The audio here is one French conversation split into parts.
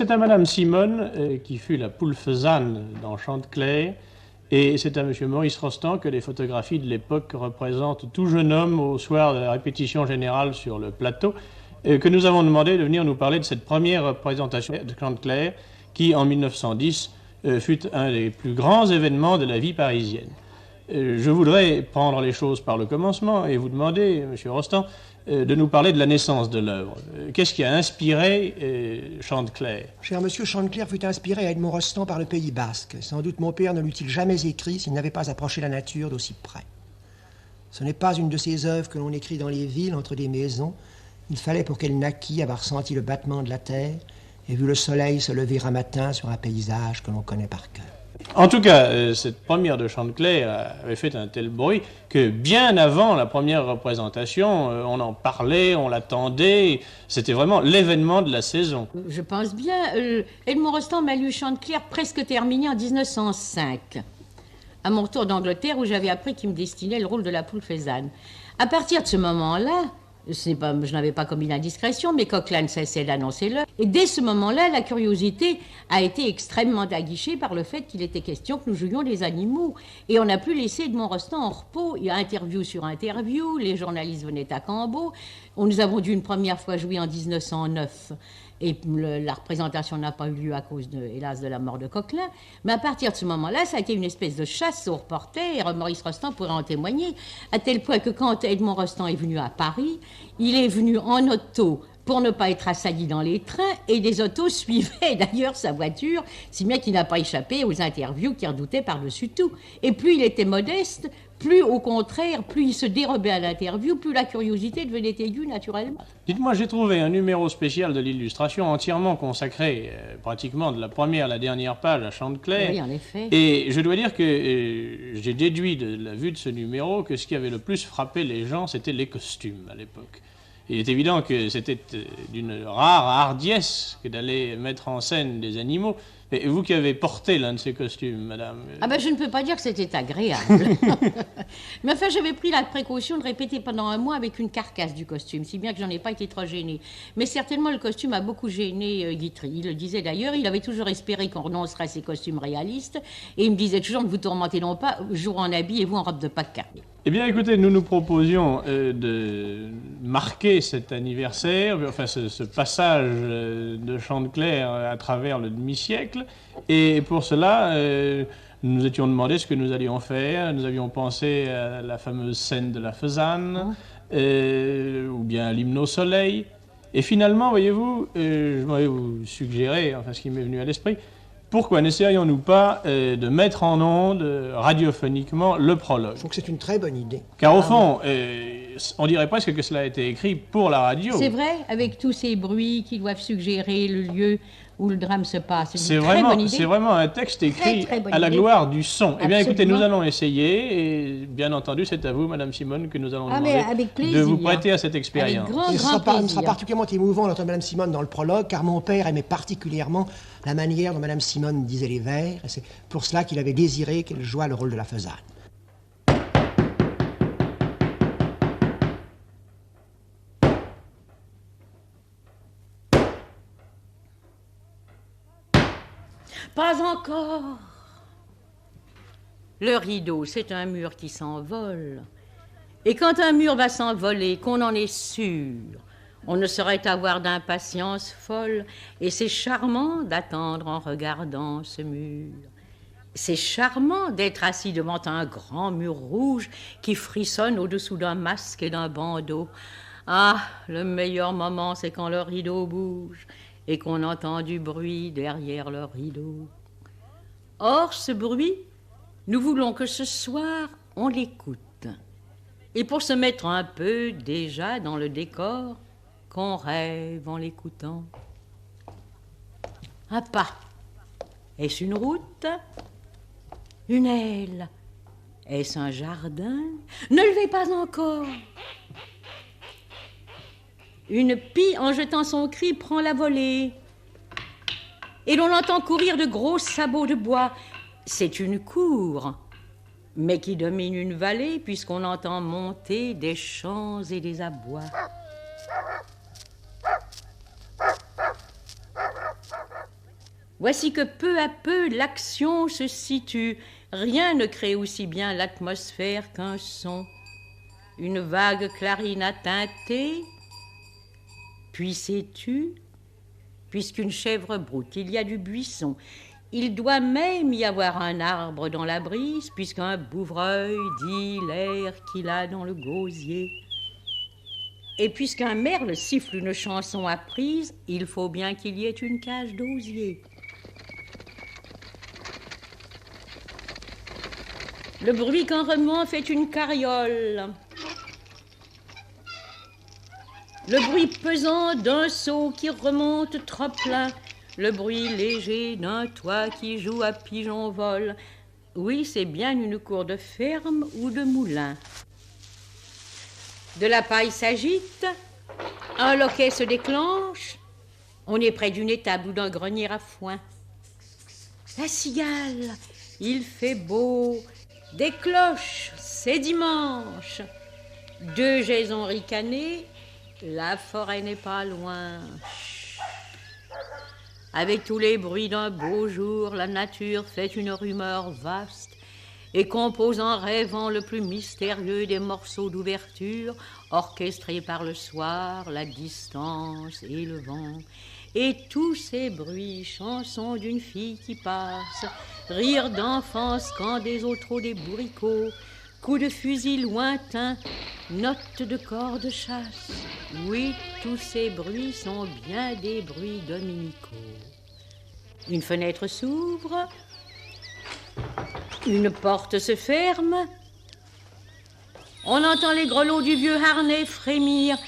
c'est à Madame Simone, qui fut la poule faisane dans Chanteclair, et c'est à Monsieur Maurice Rostand que les photographies de l'époque représentent tout jeune homme au soir de la répétition générale sur le plateau, que nous avons demandé de venir nous parler de cette première représentation de Chanteclair, qui en 1910 fut un des plus grands événements de la vie parisienne. Je voudrais prendre les choses par le commencement et vous demander, Monsieur Rostand, de nous parler de la naissance de l'œuvre. Qu'est-ce qui a inspiré Chanteclair? Cher monsieur, Chanteclair fut inspiré à Edmond Rostand par le Pays basque. Sans doute mon père ne l'eût-il jamais écrit s'il n'avait pas approché la nature d'aussi près. Ce n'est pas une de ces œuvres que l'on écrit dans les villes, entre des maisons. Il fallait pour qu'elle naquît avoir senti le battement de la terre et vu le soleil se lever un matin sur un paysage que l'on connaît par cœur. En tout cas, cette première de Chanteclair avait fait un tel bruit que bien avant la première représentation, on en parlait, on l'attendait. C'était vraiment l'événement de la saison. Je pense bien. Edmond Rostand m'a lu Chanteclair presque terminé en 1905, à mon retour d'Angleterre où j'avais appris qu'il me destinait le rôle de la poule faisane. À partir de ce moment-là, je n'avais pas commis l'indiscrétion, mais Coquelin ne cessait d'annoncer-le. Et dès ce moment-là, la curiosité a été extrêmement aguichée par le fait qu'il était question que nous jouions des animaux. Et on n'a plus laissé Edmond Rostand en repos. Il y a interview sur interview, les journalistes venaient à Cambo. Nous avons dû une première fois jouer en 1909. Et la représentation n'a pas eu lieu à cause, hélas, de la mort de Coquelin. Mais à partir de ce moment-là, ça a été une espèce de chasse aux reporters. Maurice Rostand pourrait en témoigner, à tel point que quand Edmond Rostand est venu à Paris, il est venu en auto pour ne pas être assailli dans les trains, et des autos suivaient d'ailleurs sa voiture, si bien qu'il n'a pas échappé aux interviews qui redoutaient par-dessus tout. Et plus il était modeste, plus au contraire, plus il se dérobait à l'interview, plus la curiosité devenait aiguë naturellement. Dites-moi, j'ai trouvé un numéro spécial de l'illustration entièrement consacré, pratiquement de la première à la dernière page à Chanteclair. Oui, en effet. Et je dois dire que j'ai déduit de la vue de ce numéro que ce qui avait le plus frappé les gens, c'était les costumes à l'époque. Il est évident que c'était d'une rare hardiesse que d'aller mettre en scène des animaux. Et vous qui avez porté l'un de ces costumes, madame... Ah ben, je ne peux pas dire que c'était agréable. Mais enfin, j'avais pris la précaution de répéter pendant un mois avec une carcasse du costume, si bien que j'en ai pas été trop gênée. Mais certainement, le costume a beaucoup gêné Guitry. Il le disait d'ailleurs, il avait toujours espéré qu'on renoncerait à ces costumes réalistes. Et il me disait toujours, ne vous tourmentez non pas, jour en habit et vous en robe de Pâques. Eh bien, écoutez, nous nous proposions de marquer cet anniversaire, enfin ce passage de Chanteclair à travers le demi-siècle. Et pour cela, nous nous étions demandé ce que nous allions faire. Nous avions pensé à la fameuse scène de la faisane, ou bien à l'hymne au soleil. Et finalement, voyez-vous, je voudrais vous suggérer, enfin ce qui m'est venu à l'esprit, pourquoi n'essayerions-nous pas de mettre en onde radiophoniquement le prologue? Je trouve que c'est une très bonne idée. Car au fond, on dirait presque que cela a été écrit pour la radio. C'est vrai, avec tous ces bruits qui doivent suggérer le lieu où le drame se passe. C'est vraiment un texte écrit à la gloire du son. Eh bien, écoutez, nous allons essayer, et bien entendu, c'est à vous, Madame Simone, que nous allons demander de vous prêter à cette expérience. Il sera particulièrement émouvant d'entendre Madame Simone dans le prologue, car mon père aimait particulièrement la manière dont Madame Simone disait les vers, et c'est pour cela qu'il avait désiré qu'elle joue le rôle de la faisane. Pas encore. Le rideau, c'est un mur qui s'envole. Et quand un mur va s'envoler, qu'on en est sûr, on ne saurait avoir d'impatience folle. Et c'est charmant d'attendre en regardant ce mur. C'est charmant d'être assis devant un grand mur rouge qui frissonne au-dessous d'un masque et d'un bandeau. Ah, le meilleur moment, c'est quand le rideau bouge et qu'on entend du bruit derrière le rideau. Or, ce bruit, nous voulons que ce soir, on l'écoute. Et pour se mettre un peu déjà dans le décor, qu'on rêve en l'écoutant. Un pas. Est-ce une route? Une aile? Est-ce un jardin? Ne levez pas encore. Une pie, en jetant son cri, prend la volée. Et l'on entend courir de gros sabots de bois. C'est une cour, mais qui domine une vallée, puisqu'on entend monter des champs et des abois. Voici que peu à peu l'action se situe. Rien ne crée aussi bien l'atmosphère qu'un son. Une vague clarine a teinté, puis sais-tu, puisqu'une chèvre broute, il y a du buisson. Il doit même y avoir un arbre dans la brise, puisqu'un bouvreuil dit l'air qu'il a dans le gosier. Et puisqu'un merle siffle une chanson apprise, il faut bien qu'il y ait une cage d'osier. Le bruit qu'un remuant fait une carriole. Le bruit pesant d'un seau qui remonte trop plein. Le bruit léger d'un toit qui joue à pigeon-vol. Oui, c'est bien une cour de ferme ou de moulin. De la paille s'agite, un loquet se déclenche. On est près d'une étable ou d'un grenier à foin. La cigale, il fait beau. Des cloches, c'est dimanche. 2 geais ont ricané, la forêt n'est pas loin. Avec tous les bruits d'un beau jour, la nature fait une rumeur vaste et compose en rêvant le plus mystérieux des morceaux d'ouverture, orchestrés par le soir, la distance et le vent. Et tous ces bruits, chansons d'une fille qui passe, rires d'enfants scandés au trot des bourricots, coups de fusil lointains, notes de corps de chasse. Oui, tous ces bruits sont bien des bruits dominicaux. Une fenêtre s'ouvre, une porte se ferme. On entend les grelots du vieux harnais frémir.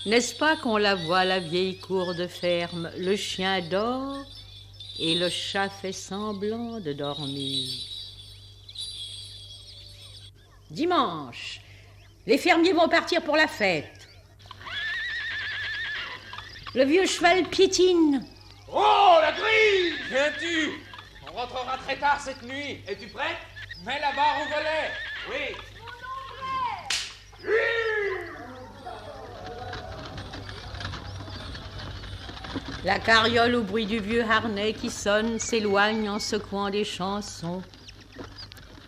N'est-ce pas qu'on la voit, la vieille cour de ferme? Le chien dort et le chat fait semblant de dormir. Dimanche, les fermiers vont partir pour la fête. Le vieux cheval piétine. Oh, la grille! Viens-tu? On rentrera très tard cette nuit. Es-tu prête? Mets la barre au volet. Oui. La carriole au bruit du vieux harnais qui sonne s'éloigne en secouant des chansons.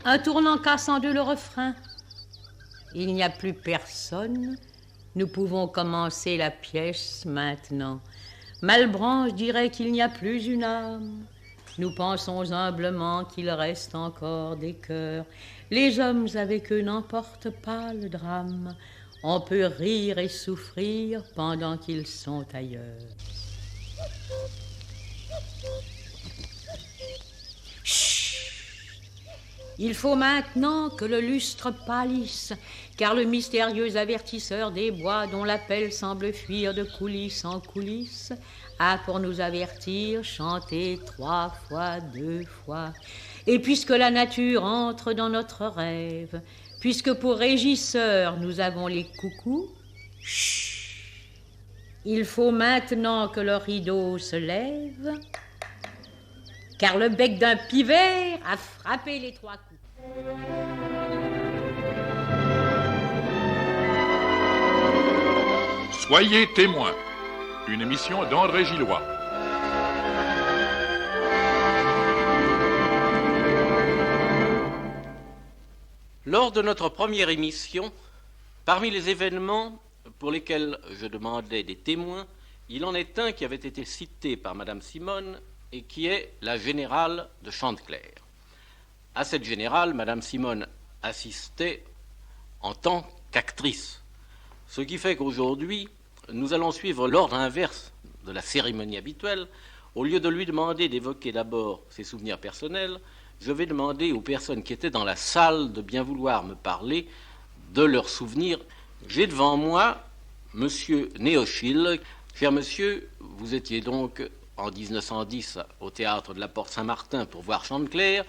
Un tournant casse en deux le refrain. Il n'y a plus personne. Nous pouvons commencer la pièce maintenant. Malebranche dirait qu'il n'y a plus une âme. Nous pensons humblement qu'il reste encore des cœurs. Les hommes avec eux n'emportent pas le drame. On peut rire et souffrir pendant qu'ils sont ailleurs. Chut! Il faut maintenant que le lustre pâlisse, car le mystérieux avertisseur des bois, dont l'appel semble fuir de coulisses en coulisses, a pour nous avertir chanté 3 fois, 2 fois. Et puisque la nature entre dans notre rêve, puisque pour régisseur nous avons les coucous, chut! Il faut maintenant que le rideau se lève, car le bec d'un pivert a frappé les 3 coups. Soyez témoins. Une émission d'André Gillois. Lors de notre première émission, parmi les événements pour lesquels je demandais des témoins, il en est un qui avait été cité par Madame Simone et qui est la générale de Chanteclair. À cette générale, Madame Simone assistait en tant qu'actrice. Ce qui fait qu'aujourd'hui, nous allons suivre l'ordre inverse de la cérémonie habituelle. Au lieu de lui demander d'évoquer d'abord ses souvenirs personnels, je vais demander aux personnes qui étaient dans la salle de bien vouloir me parler de leurs souvenirs. J'ai devant moi Monsieur Néochille. Cher monsieur, vous étiez donc en 1910 au théâtre de la Porte Saint-Martin pour voir Chanteclair.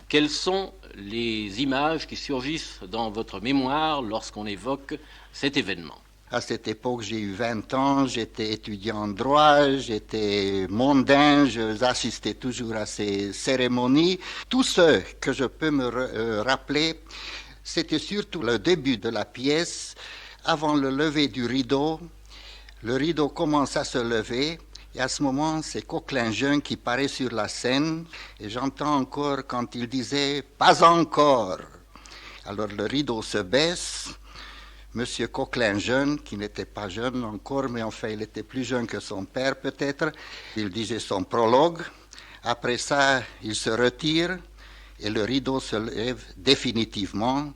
Quelles sont les images qui surgissent dans votre mémoire lorsqu'on évoque cet événement? À cette époque, j'ai eu 20 ans, j'étais étudiant en droit, j'étais mondain, j'assistais toujours à ces cérémonies. Tout ce que je peux me rappeler, c'était surtout le début de la pièce, avant le lever du rideau. Le rideau commence à se lever Et à ce moment, c'est Coquelin jeune qui paraît sur la scène et j'entends encore quand il disait « Pas encore ». Alors le rideau se baisse. Monsieur Coquelin jeune, qui n'était pas jeune encore, mais enfin il était plus jeune que son père peut-être, il disait son prologue. Après ça, il se retire et le rideau se lève définitivement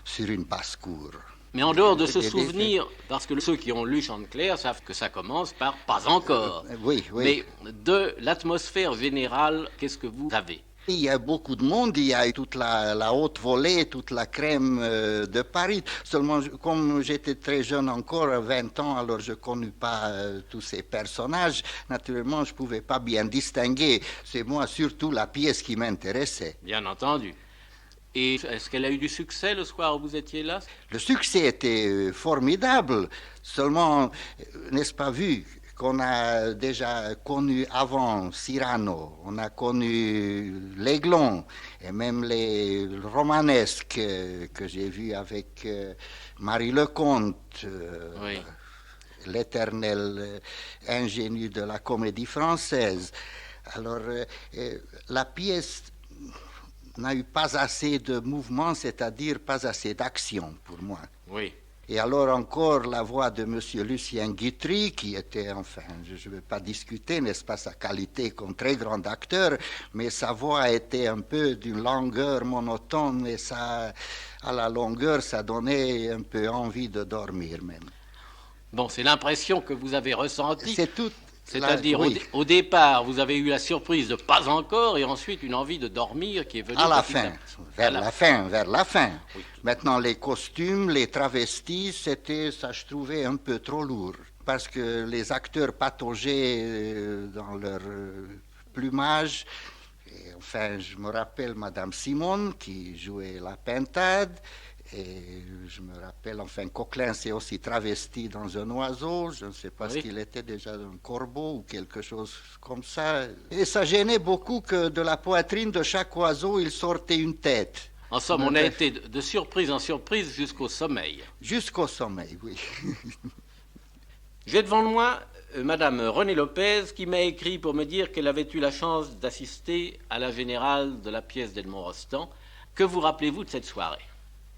sur une basse-cour. Mais en dehors de ce souvenir, parce que ceux qui ont lu Chantecler savent que ça commence par « pas encore ». Oui. Mais de l'atmosphère générale, qu'est-ce que vous avez ? Il y a beaucoup de monde, il y a toute la haute volée, toute la crème de Paris. Seulement, comme j'étais très jeune encore, 20 ans, alors je ne connais pas tous ces personnages. Naturellement, je ne pouvais pas bien distinguer. C'est moi surtout la pièce qui m'intéressait. Bien entendu. Et est-ce qu'elle a eu du succès le soir où vous étiez là ? Le succès était formidable. Seulement, n'est-ce pas vu qu'on a déjà connu avant Cyrano, on a connu l'Aiglon et même les romanesques que j'ai vus avec Marie Lecomte, l'éternel ingénu de la comédie française. Alors, la pièce n'a eu pas assez de mouvement, c'est-à-dire pas assez d'action pour moi. Oui. Et alors encore la voix de M. Lucien Guitry, qui était, enfin, je ne vais pas discuter, n'est-ce pas, sa qualité comme très grand acteur, mais sa voix était un peu d'une longueur monotone, et ça, à la longueur, ça donnait un peu envie de dormir même. Bon, c'est l'impression que vous avez ressentie. C'est tout. C'est-à-dire, oui. au départ, vous avez eu la surprise de pas encore, et ensuite une envie de dormir qui est venue... À la fin, vers la fin. Oui. Maintenant, les costumes, les travestis, c'était, ça je trouvais un peu trop lourd, parce que les acteurs pataugeaient dans leur plumage. Et enfin, je me rappelle Madame Simone, qui jouait la pintade, et je me rappelle, enfin, Coquelin s'est aussi travesti dans un oiseau, je ne sais pas ce qu'il était déjà, un corbeau ou quelque chose comme ça. Et ça gênait beaucoup que de la poitrine de chaque oiseau, il sortait une tête. En somme, on a été de surprise en surprise jusqu'au sommeil. Jusqu'au sommeil, oui. J'ai devant moi Madame Renée Lopez qui m'a écrit pour me dire qu'elle avait eu la chance d'assister à la générale de la pièce d'Edmond Rostand. Que vous rappelez-vous de cette soirée ?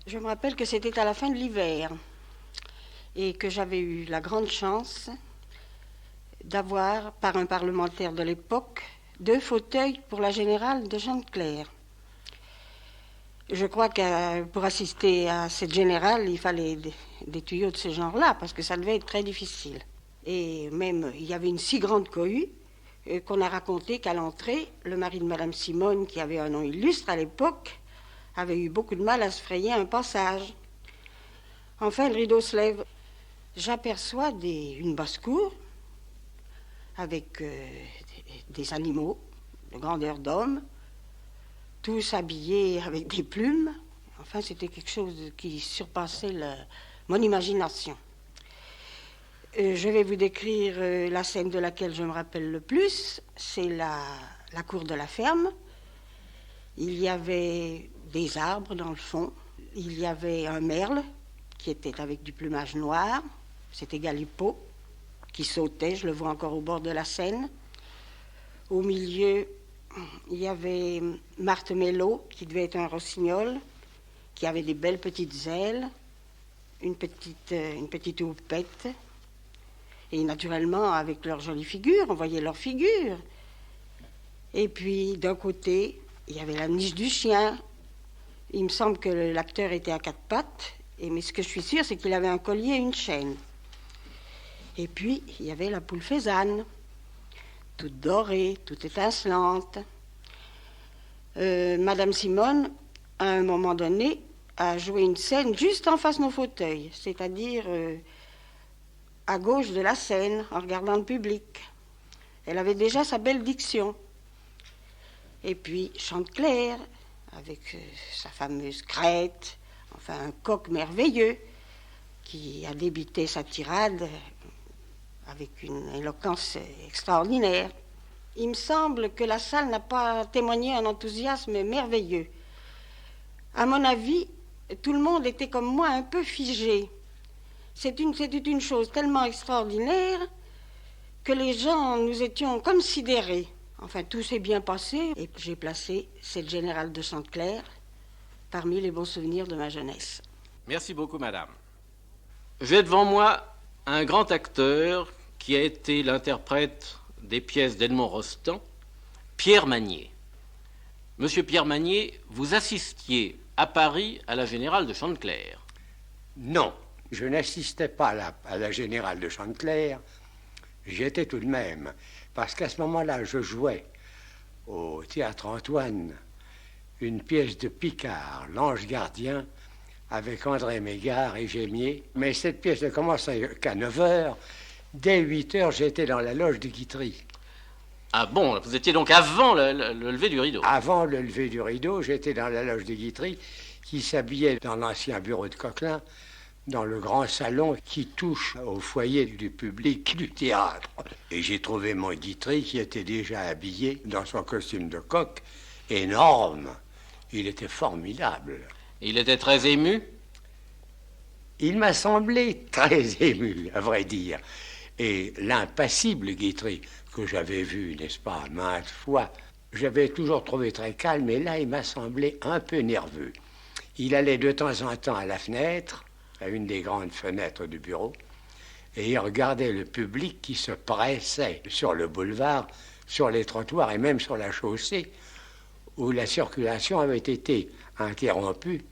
Je me rappelle que c'était à la fin de l'hiver et que j'avais eu la grande chance d'avoir, par un parlementaire de l'époque, 2 fauteuils pour la générale de Chantecler. Je crois que pour assister à cette générale, il fallait des tuyaux de ce genre-là, parce que ça devait être très difficile. Et même, il y avait une si grande cohue qu'on a raconté qu'à l'entrée, le mari de Madame Simone, qui avait un nom illustre à l'époque, avait eu beaucoup de mal à se frayer un passage. Enfin, le rideau se lève. J'aperçois une basse-cour avec des animaux de grandeur d'homme, tous habillés avec des plumes. Enfin, c'était quelque chose qui surpassait mon imagination. Je vais vous décrire la scène de laquelle je me rappelle le plus. C'est la cour de la ferme. Il y avait des arbres dans le fond. Il y avait un merle qui était avec du plumage noir. C'était Galipeau qui sautait, je le vois encore au bord de la Seine. Au milieu, il y avait Marthe Mello, qui devait être un rossignol, qui avait des belles petites ailes, une petite houppette. Et naturellement, avec leurs jolies figures, on voyait leurs figures. Et puis, d'un côté, il y avait la niche du chien. Il me semble que l'acteur était à 4 pattes, mais ce que je suis sûre, c'est qu'il avait un collier et une chaîne. Et puis, il y avait la poule faisane, toute dorée, toute étincelante. Madame Simone, à un moment donné, a joué une scène juste en face de nos fauteuils, c'est-à-dire à gauche de la scène, en regardant le public. Elle avait déjà sa belle diction. Et puis, Chantecler, avec sa fameuse crête, enfin un coq merveilleux, qui a débuté sa tirade avec une éloquence extraordinaire. Il me semble que la salle n'a pas témoigné un enthousiasme merveilleux. À mon avis, tout le monde était comme moi un peu figé. C'était une chose tellement extraordinaire que les gens, nous étions comme sidérés. Enfin, tout s'est bien passé et j'ai placé cette générale de Chanteclair parmi les bons souvenirs de ma jeunesse. Merci beaucoup, madame. J'ai devant moi un grand acteur qui a été l'interprète des pièces d'Edmond Rostand, Pierre Magnier. Monsieur Pierre Magnier, vous assistiez à Paris à la Générale de Chanteclair. Non, je n'assistais pas à la Générale de Chanteclair. J'y étais tout de même, parce qu'à ce moment-là, je jouais au Théâtre Antoine une pièce de Picard, L'Ange Gardien, avec André Mégard et Gémier. Mais cette pièce ne commençait qu'à 9h. Dès 8h, j'étais dans la loge de Guitry. Ah bon, vous étiez donc avant le lever du rideau? Avant le lever du rideau, j'étais dans la loge de Guitry, qui s'habillait dans l'ancien bureau de Coquelin, dans le grand salon qui touche au foyer du public du théâtre. Et j'ai trouvé mon Guitry qui était déjà habillé dans son costume de coq, énorme. Il était formidable. Il était très ému? Il m'a semblé très ému, à vrai dire. Et l'impassible Guitry, que j'avais vu, n'est-ce pas, maintes fois, j'avais toujours trouvé très calme, et là, il m'a semblé un peu nerveux. Il allait de temps en temps à la fenêtre, à une des grandes fenêtres du bureau, et il regardait le public qui se pressait sur le boulevard, sur les trottoirs et même sur la chaussée, où la circulation avait été interrompue.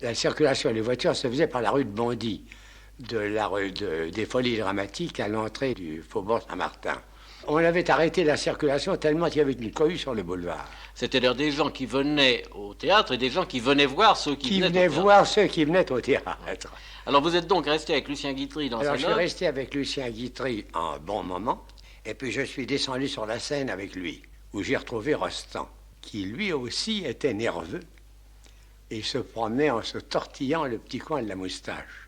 La circulation des voitures se faisait par la rue de Bondy, de la rue des Folies Dramatiques à l'entrée du Faubourg Saint-Martin. On avait arrêté la circulation tellement qu'il y avait une cohue sur le boulevard. C'était-à-dire des gens qui venaient au théâtre et des gens qui venaient voir ceux qui venaient voir ceux qui venaient au théâtre. Alors vous êtes donc resté avec Lucien Guitry dans sa loge? Je suis resté avec Lucien Guitry un bon moment, et puis je suis descendu sur la scène avec lui, où j'ai retrouvé Rostand, qui lui aussi était nerveux, et se promenait en se tortillant le petit coin de la moustache,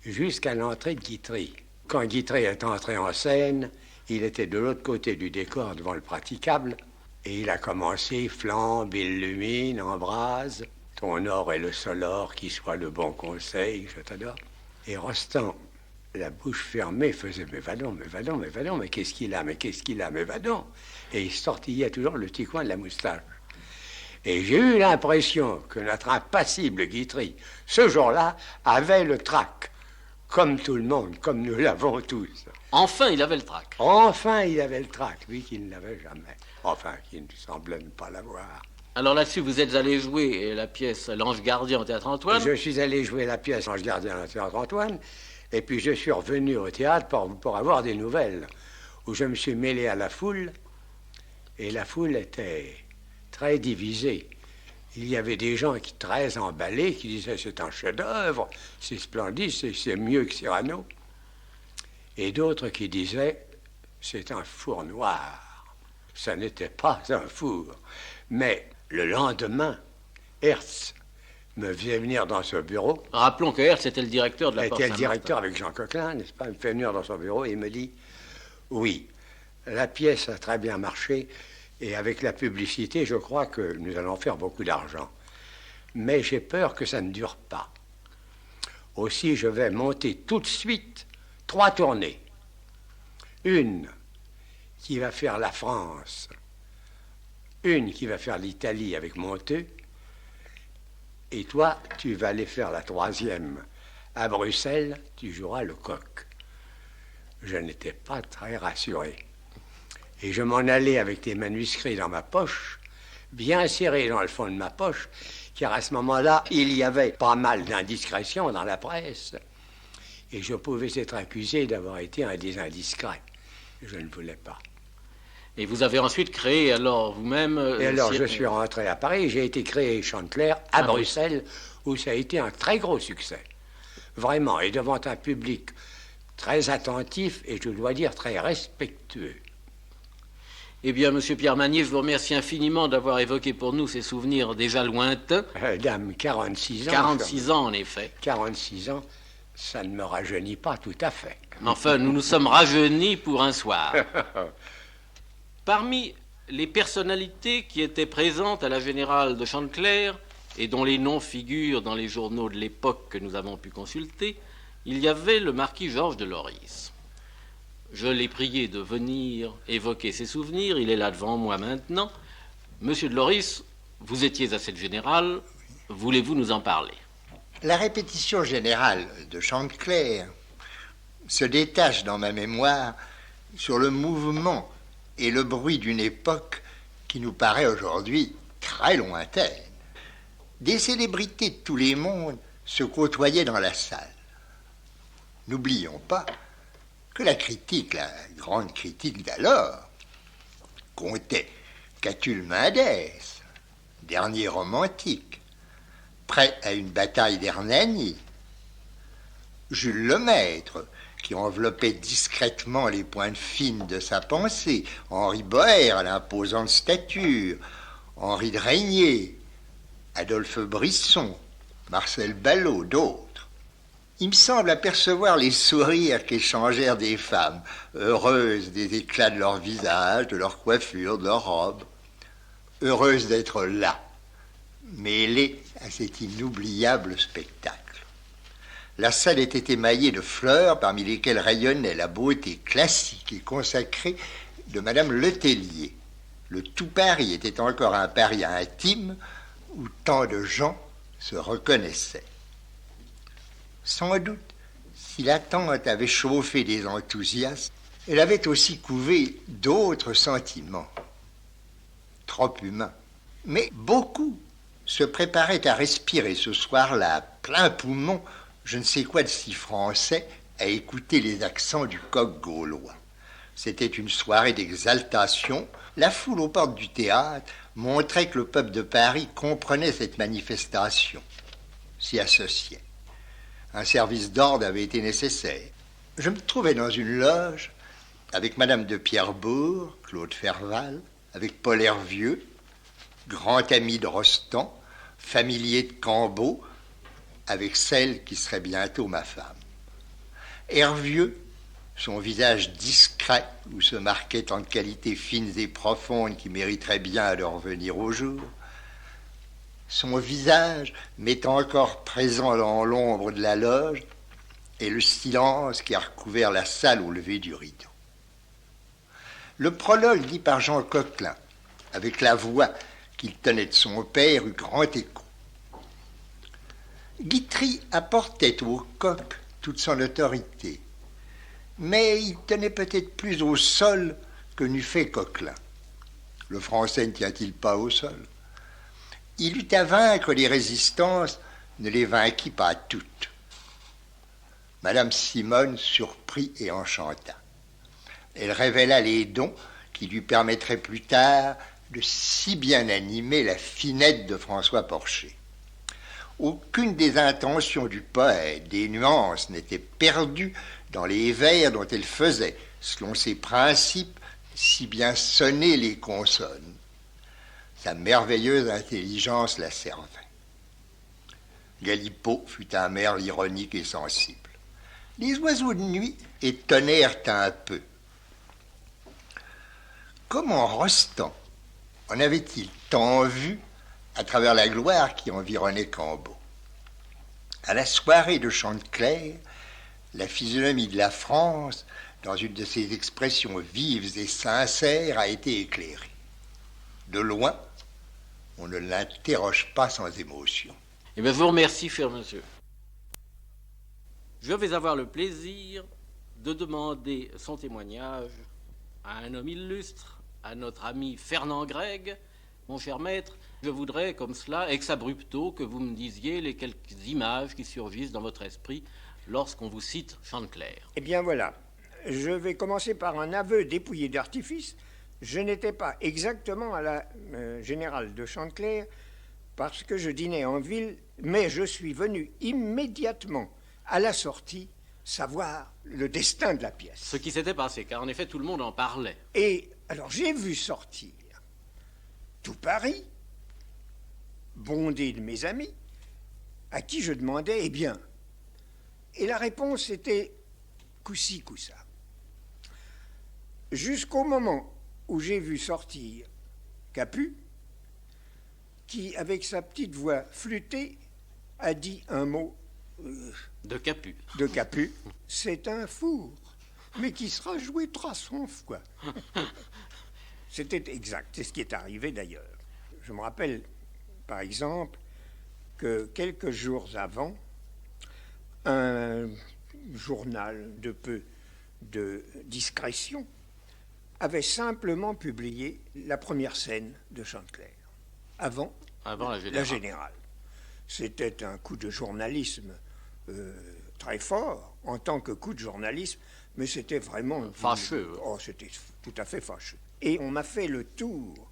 jusqu'à l'entrée de Guitry. Quand Guitry est entré en scène, il était de l'autre côté du décor devant le praticable, et il a commencé « Flambe, illumine, embrase, ton or est le seul or qui soit le bon conseil, je t'adore ». Et Rostand, la bouche fermée, faisait « Mais va donc, mais va donc, mais va donc, mais qu'est-ce qu'il a, mais qu'est-ce qu'il a, mais va donc ». Et il sortillait toujours le petit coin de la moustache. Et j'ai eu l'impression que notre impassible Guitry, ce jour-là, avait le trac, comme tout le monde, comme nous l'avons tous. Enfin, il avait le trac. Enfin, il avait le trac, lui qui ne l'avait jamais. Enfin, qui ne semblait ne pas l'avoir. Alors là-dessus, vous êtes allé jouer la pièce L'Ange Gardien au Théâtre Antoine? Je suis allé jouer la pièce L'Ange Gardien au Théâtre Antoine, et puis je suis revenu au théâtre pour avoir des nouvelles, où je me suis mêlé à la foule, et la foule était très divisée. Il y avait des gens très emballés, qui disaient c'est un chef-d'œuvre, c'est splendide, c'est mieux que Cyrano. Et d'autres qui disaient c'est un four noir. Ça n'était pas un four. Mais le lendemain, Hertz me faisait venir dans ce bureau. Rappelons que Hertz était le directeur de la Porte Saint-Martin. Était le directeur avec Jean Coquelin, n'est-ce pas? Il me fait venir dans son bureau et il me dit oui, la pièce a très bien marché. Et avec la publicité, je crois que nous allons faire beaucoup d'argent. Mais j'ai peur que ça ne dure pas. Aussi, je vais monter tout de suite 3 tournées. Une qui va faire la France, une qui va faire l'Italie avec Monteux, et toi, tu vas aller faire la 3e. À Bruxelles, tu joueras le coq. Je n'étais pas très rassuré. Et je m'en allais avec des manuscrits dans ma poche, bien serrés dans le fond de ma poche, car à ce moment-là, il y avait pas mal d'indiscrétions dans la presse. Et je pouvais être accusé d'avoir été un des indiscrets. Je ne voulais pas. Et vous avez ensuite créé, alors, vous-même... Et alors, je suis rentré à Paris, j'ai été créé Chanteclair à Bruxelles, où ça a été un très gros succès. Vraiment, et devant un public très attentif, et je dois dire très respectueux. Eh bien, Monsieur Pierre Magnier, je vous remercie infiniment d'avoir évoqué pour nous ces souvenirs déjà lointains. Dame, 46 ans. 46 ans, en effet. 46 ans, ça ne me rajeunit pas tout à fait. Enfin, nous nous sommes rajeunis pour un soir. Parmi les personnalités qui étaient présentes à la Générale de Chanteclair, et dont les noms figurent dans les journaux de l'époque que nous avons pu consulter, il y avait le marquis Georges de Loris. Je l'ai prié de venir évoquer ses souvenirs. Il est là devant moi maintenant. Monsieur de Loris, vous étiez à cette générale. Voulez-vous nous en parler? La répétition générale de Chantecler se détache dans ma mémoire sur le mouvement et le bruit d'une époque qui nous paraît aujourd'hui très lointaine. Des célébrités de tous les mondes se côtoyaient dans la salle. N'oublions pas que la critique, la grande critique d'alors, comptait Catulle Mendès, dernier romantique, prêt à une bataille d'Hernani, Jules Lemaître, qui enveloppait discrètement les pointes fines de sa pensée, Henri Boère à l'imposante stature, Henri de Régnier, Adolphe Brisson, Marcel Ballot, d'autres. Il me semble apercevoir les sourires qu'échangèrent des femmes, heureuses des éclats de leur visage, de leur coiffure, de leur robe, heureuses d'être là, mêlées à cet inoubliable spectacle. La salle était émaillée de fleurs, parmi lesquelles rayonnait la beauté classique et consacrée de Madame Letellier. Le tout Paris était encore un Paris intime où tant de gens se reconnaissaient. Sans doute, si l'attente avait chauffé des enthousiasmes, elle avait aussi couvé d'autres sentiments, trop humains. Mais beaucoup se préparaient à respirer ce soir-là, à plein poumon, je ne sais quoi de si français, à écouter les accents du coq gaulois. C'était une soirée d'exaltation. La foule aux portes du théâtre montrait que le peuple de Paris comprenait cette manifestation, s'y associait. Un service d'ordre avait été nécessaire. Je me trouvais dans une loge avec Madame de Pierrebourg, Claude Ferval, avec Paul Hervieux, grand ami de Rostand, familier de Cambaud, avec celle qui serait bientôt ma femme. Hervieux, son visage discret où se marquaient tant de qualités fines et profondes qui mériteraient bien de revenir au jour, son visage m'étant encore présent dans l'ombre de la loge et le silence qui a recouvert la salle au lever du rideau. Le prologue dit par Jean Coquelin, avec la voix qu'il tenait de son père, eut grand écho. Guitry apportait au coq toute son autorité, mais il tenait peut-être plus au sol que n'eût fait Coquelin. Le français ne tient-il pas au sol? Il eut à vaincre les résistances, ne les vainquit pas toutes. Madame Simone surprit et enchanta. Elle révéla les dons qui lui permettraient plus tard de si bien animer la finette de François Porcher. Aucune des intentions du poète, des nuances, n'était perdue dans les vers dont elle faisait, selon ses principes, si bien sonner les consonnes. Sa merveilleuse intelligence la servait. Galipeau fut un merle ironique et sensible. Les oiseaux de nuit étonnèrent un peu. Comment Rostand en avait-il tant vu à travers la gloire qui environnait Cambaud? À la soirée de Chantecler, la physionomie de la France, dans une de ses expressions vives et sincères, a été éclairée. De loin, on ne l'interroge pas sans émotion. Eh bien, je vous remercie, cher monsieur. Je vais avoir le plaisir de demander son témoignage à un homme illustre, à notre ami Fernand Gregg. Mon cher maître, je voudrais, comme cela, ex abrupto, que vous me disiez les quelques images qui surgissent dans votre esprit lorsqu'on vous cite Chantecler. Eh bien voilà, je vais commencer par un aveu dépouillé d'artifice. Je n'étais pas exactement à la générale de Chantecler parce que je dînais en ville, mais je suis venu immédiatement à la sortie savoir le destin de la pièce. Ce qui s'était passé, car en effet tout le monde en parlait. Et alors j'ai vu sortir tout Paris, bondé de mes amis, à qui je demandais, eh bien, et la réponse était coup-ci, coup-ça. Jusqu'au moment où j'ai vu sortir Capu, qui, avec sa petite voix flûtée, a dit un mot... de Capu. De Capu. C'est un four. mais qui sera joué 300 fois. C'était exact, c'est ce qui est arrivé d'ailleurs. Je me rappelle, par exemple, que quelques jours avant, un journal de peu de discrétion avait simplement publié la première scène de Chantecler, avant la Générale. C'était un coup de journalisme très fort, en tant que coup de journalisme, mais c'était vraiment... Fâcheux. Oh, c'était tout à fait fâcheux. Et on m'a fait le tour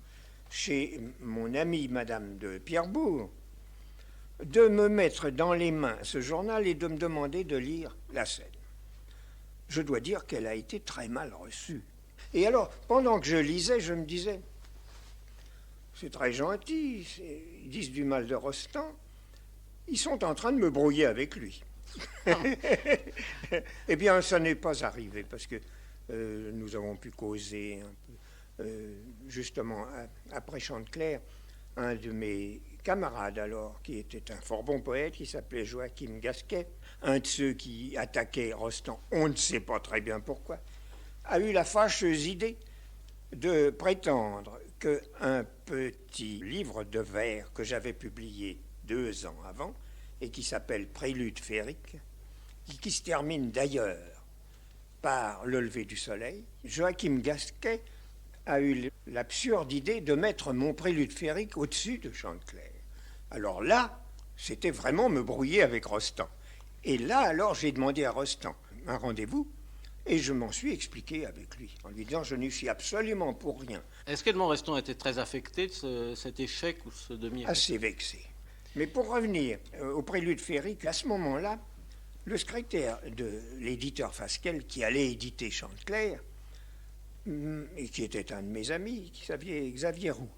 chez mon amie Madame de Pierrebourg, de me mettre dans les mains ce journal et de me demander de lire la scène. Je dois dire qu'elle a été très mal reçue. Et alors, pendant que je lisais, je me disais, c'est très gentil, ils disent du mal de Rostand, ils sont en train de me brouiller avec lui. Eh bien, ça n'est pas arrivé, parce que nous avons pu causer un peu, justement, après Chantecler, un de mes camarades alors, qui était un fort bon poète, qui s'appelait Joachim Gasquet, un de ceux qui attaquaient Rostand, on ne sait pas très bien pourquoi, a eu la fâcheuse idée de prétendre qu'un petit livre de vers que j'avais publié 2 ans avant, et qui s'appelle Prélude féerique, qui se termine d'ailleurs par le lever du soleil, Joachim Gasquet a eu l'absurde idée de mettre mon Prélude féerique au-dessus de Chantecler. Alors là, c'était vraiment me brouiller avec Rostand. Et là, alors, j'ai demandé à Rostand un rendez-vous, et je m'en suis expliqué avec lui, en lui disant, je n'y suis absolument pour rien. Est-ce qu'Edmond Rostand était très affecté de cet échec ou ce demi-échec? Assez vexé. Mais pour revenir au Prélude féerique, à ce moment-là, le secrétaire de l'éditeur Fasquelle, qui allait éditer Chantecler, et qui était un de mes amis, qui s'appelait Xavier Roux,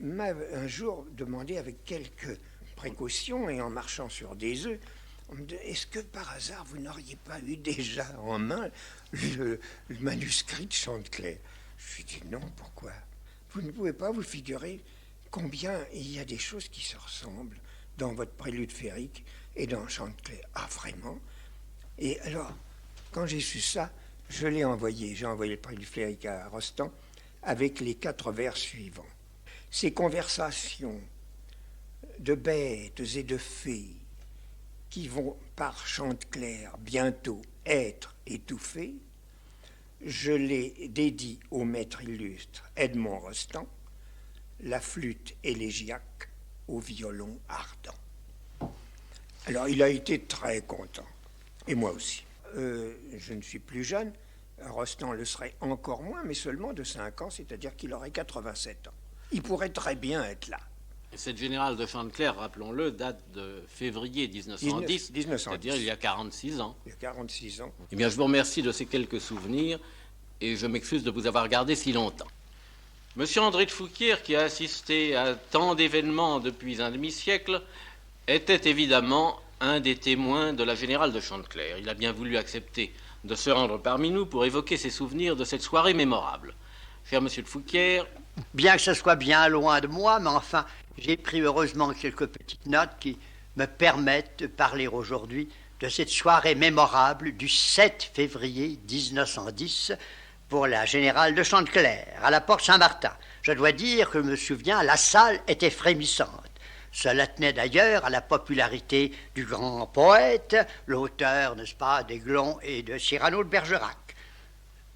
m'a un jour demandé avec quelques précautions et en marchant sur des œufs, est-ce que par hasard vous n'auriez pas eu déjà en main le manuscrit de Chantecler? Je lui ai dit non, pourquoi? Vous ne pouvez pas vous figurer combien il y a des choses qui se ressemblent dans votre Prélude féerique et dans Chantecler. Ah, vraiment? Et alors, quand j'ai su ça, je l'ai envoyé. J'ai envoyé le Prélude féerique à Rostand avec les 4 vers suivants. Ces conversations de bêtes et de fées qui vont par Chantecler bientôt être étouffées, je les dédie au maître illustre Edmond Rostand, la flûte élégiaque au violon ardent. Alors, il a été très content, et moi aussi. Je ne suis plus jeune, Rostand le serait encore moins, mais seulement de 5 ans, c'est-à-dire qu'il aurait 87 ans. Il pourrait très bien être là. Et cette Générale de Chantecler, rappelons-le, date de février 1910, 1910. C'est-à-dire il y a 46 ans. Il y a 46 ans. Eh bien, je vous remercie de ces quelques souvenirs, et je m'excuse de vous avoir gardé si longtemps. Monsieur André de Fouquier, qui a assisté à tant d'événements depuis un demi-siècle, était évidemment un des témoins de la Générale de Chantecler. Il a bien voulu accepter de se rendre parmi nous pour évoquer ses souvenirs de cette soirée mémorable. Cher monsieur de Fouquier... Bien que ce soit bien loin de moi, mais enfin, j'ai pris heureusement quelques petites notes qui me permettent de parler aujourd'hui de cette soirée mémorable du 7 février 1910 pour la Générale de Chantecler, à la porte Saint-Martin. Je dois dire que je me souviens, la salle était frémissante. Cela tenait d'ailleurs à la popularité du grand poète, l'auteur, n'est-ce pas, d'Aiglon et de Cyrano de Bergerac.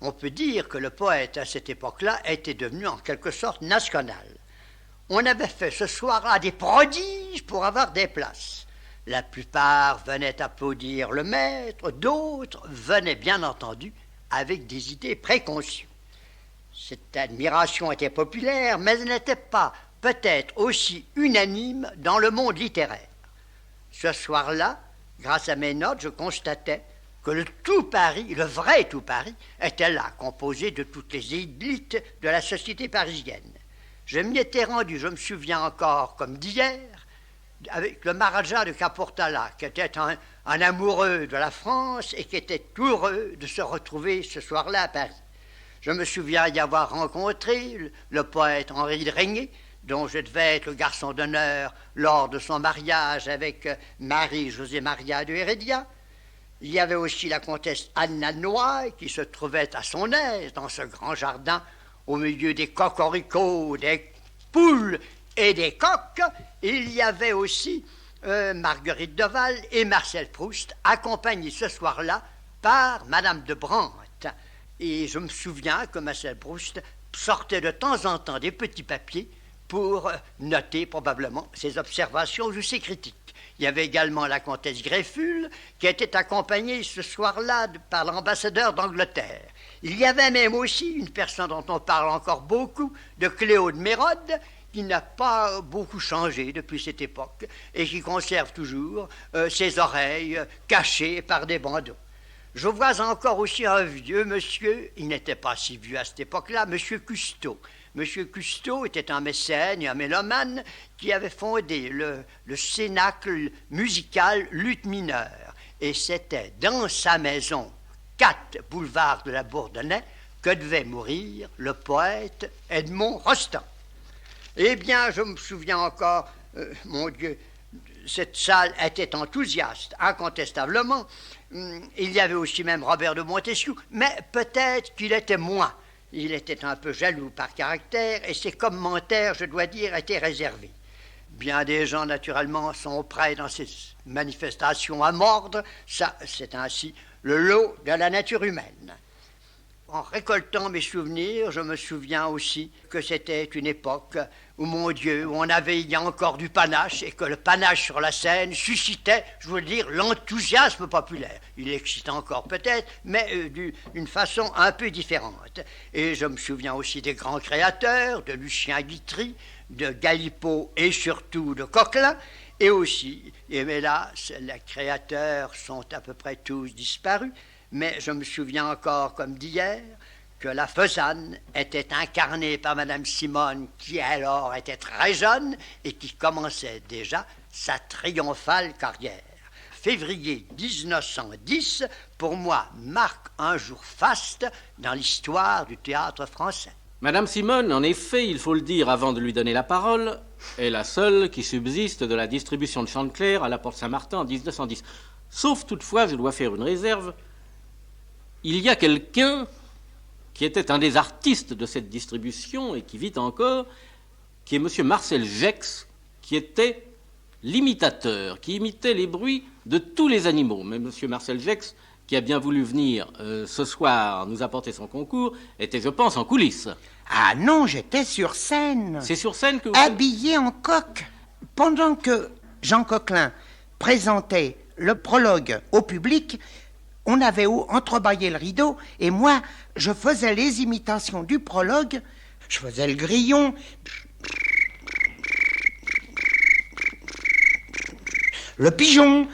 On peut dire que le poète, à cette époque-là, était devenu en quelque sorte national. On avait fait ce soir-là des prodiges pour avoir des places. La plupart venaient applaudir le maître, d'autres venaient bien entendu avec des idées préconçues. Cette admiration était populaire, mais elle n'était pas peut-être aussi unanime dans le monde littéraire. Ce soir-là, grâce à mes notes, je constatais que le tout Paris, le vrai tout Paris, était là, composé de toutes les élites de la société parisienne. Je m'y étais rendu, je me souviens encore comme d'hier, avec le Maharaja de Kaportala, qui était un amoureux de la France et qui était tout heureux de se retrouver ce soir-là à Paris. Je me souviens y avoir rencontré le poète Henri de Régnier, dont je devais être le garçon d'honneur lors de son mariage avec Marie-José Maria de Heredia. Il y avait aussi la comtesse Anne Noailles qui se trouvait à son aise dans ce grand jardin au milieu des cocoricots, des poules et des coqs. Il y avait aussi Marguerite Deval et Marcel Proust, accompagnés ce soir-là par Madame de Brandt. Et je me souviens que Marcel Proust sortait de temps en temps des petits papiers pour noter probablement ses observations ou ses critiques. Il y avait également la comtesse Greffule qui était accompagnée ce soir-là par l'ambassadeur d'Angleterre. Il y avait même aussi une personne dont on parle encore beaucoup, de Cléo de Mérode, qui n'a pas beaucoup changé depuis cette époque et qui conserve toujours ses oreilles cachées par des bandeaux. Je vois encore aussi un vieux monsieur, il n'était pas si vieux à cette époque-là, monsieur Cousteau. Monsieur Cousteau était un mécène et un mélomane qui avait fondé le cénacle musical Luth mineur. Et c'était dans sa maison, 4 boulevard de la Bourdonnais, que devait mourir le poète Edmond Rostand. Eh bien, je me souviens encore, mon Dieu, cette salle était enthousiaste, incontestablement. Il y avait aussi même Robert de Montesquieu, mais peut-être qu'il était moins. Il était un peu jaloux par caractère et ses commentaires, je dois dire, étaient réservés. Bien des gens, naturellement, sont prêts dans ces manifestations à mordre. Ça, c'est ainsi le lot de la nature humaine. En récoltant mes souvenirs, je me souviens aussi que c'était une époque où, mon Dieu, où on avait il y a encore du panache et que le panache sur la scène suscitait, je veux dire, l'enthousiasme populaire. Il existe encore peut-être, mais d'une façon un peu différente. Et je me souviens aussi des grands créateurs, de Lucien Guitry, de Galipeau et surtout de Coquelin, et aussi, et hélas, les créateurs sont à peu près tous disparus, mais je me souviens encore comme d'hier que la Fesanne était incarnée par Madame Simone, qui alors était très jeune et qui commençait déjà sa triomphale carrière. Février 1910, pour moi, marque un jour faste dans l'histoire du théâtre français. Madame Simone, en effet, il faut le dire avant de lui donner la parole, est la seule qui subsiste de la distribution de Chanteclair à la Porte Saint-Martin en 1910. Sauf toutefois, je dois faire une réserve, il y a quelqu'un qui était un des artistes de cette distribution et qui vit encore, qui est M. Marcel Gex, qui était l'imitateur, qui imitait les bruits de tous les animaux. Mais M. Marcel Gex, qui a bien voulu venir ce soir nous apporter son concours, était, je pense, en coulisses. Ah non, j'étais sur scène. C'est sur scène que vous... Habillé en coq. Pendant que Jean Coquelin présentait le prologue au public, on avait entrebâillé le rideau et moi, je faisais les imitations du prologue. Je faisais le grillon. Le pigeon.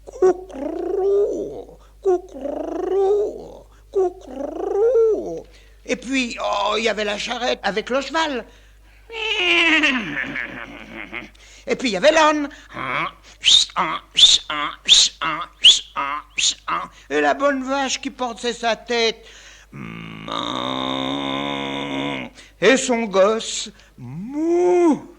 Coucrou, coucrou, coucrou. Et puis, il y avait la charrette avec le cheval. Et puis il y avait l'âne. Et la bonne vache qui portait sa tête. Et son gosse. Mou.